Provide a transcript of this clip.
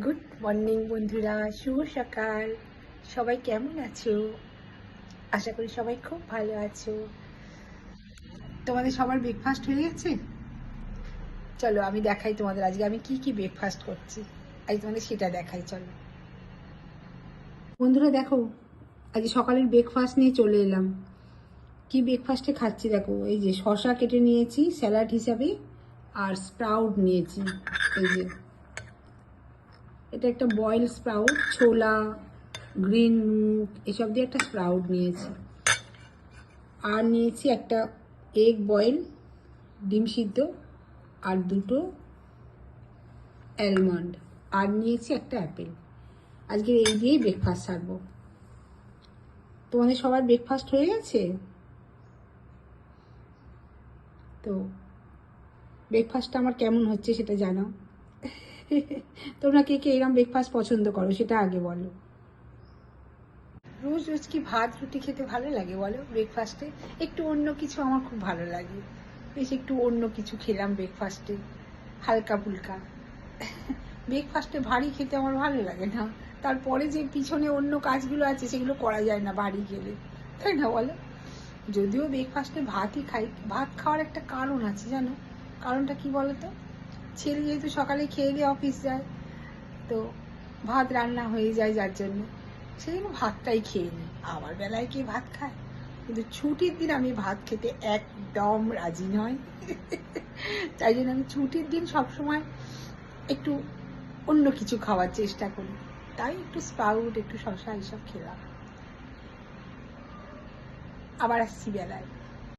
Good morning বন্ধুরা, শুভ সকাল। সবাই কেমন আছো? আশা করি সবাই খুব ভালো আছো। তোমাদের সবার ব্রেকফাস্ট হয়ে গেছে? চলো আমি দেখাই তোমাদের আজকে আমি কি কি ব্রেকফাস্ট করছি। আজ তোমাদের সেটা দেখাই, চলো বন্ধুরা। দেখো, আজ সকালের ব্রেকফাস্ট নিয়ে চলে এলাম। কি ব্রেকফাস্টে খাচ্ছি দেখো, এই যে শসা কেটে নিয়েছি স্যালাড হিসাবে, আর স্প্রাউট নিয়েছি। এই যে এটা একটা বয়েল স্প্রাউট, ছোলা, গ্রিন মুগ এসব দিয়ে একটা স্প্রাউট নিয়েছি। আর নিয়েছি একটা এগ বয়েল, ডিম সিদ্ধ, আর দুটো অ্যালমন্ড, আর নিয়েছি একটা অ্যাপেল। আজকে এই দিয়েই ব্রেকফাস্ট সারবো। তোমাদের সবার ব্রেকফাস্ট হয়ে গেছে? তো ব্রেকফাস্টটা আমার কেমন হচ্ছে সেটা জানাও। তোমরা কে কে এরকম ব্রেকফাস্ট পছন্দ করো সেটা আগে বলো। রোজ রোজ কি ভাত রুটি খেতে ভালো লাগে বলো? ব্রেকফাস্টে একটু অন্য কিছু আমার খুব ভালো লাগে। বেশ একটু অন্য কিছু খেলাম ব্রেকফাস্টে, হালকা ফুলকা। ব্রেকফাস্টে ভারী খেতে আমার ভালো লাগে না। তারপরে যে পিছনে অন্য কাজগুলো আছে সেগুলো করা যায় না ভারী খেলে, তাই না বলো? যদিও ব্রেকফাস্টে ভাতই খাই, ভাত খাওয়ার একটা কারণ আছে জানো। কারণটা কি বলো তো? ছেলে যেহেতু সকালে খেয়ে দিয়ে অফিস যায়, তো ভাত রান্না হয়ে যায়, যার জন্য সেই জন্য ভাতটাই খেয়ে নিই। আমার বেলায় কে ভাত খায়? কিন্তু ছুটির দিন আমি ভাত খেতে একদম রাজি নয়। তাই জন্য আমি ছুটির দিন সবসময় একটু অন্য কিছু খাওয়ার চেষ্টা করি। তাই একটু স্প্রাউট, একটু শসা এইসব খেলাম। আবার আসছি বেলায়।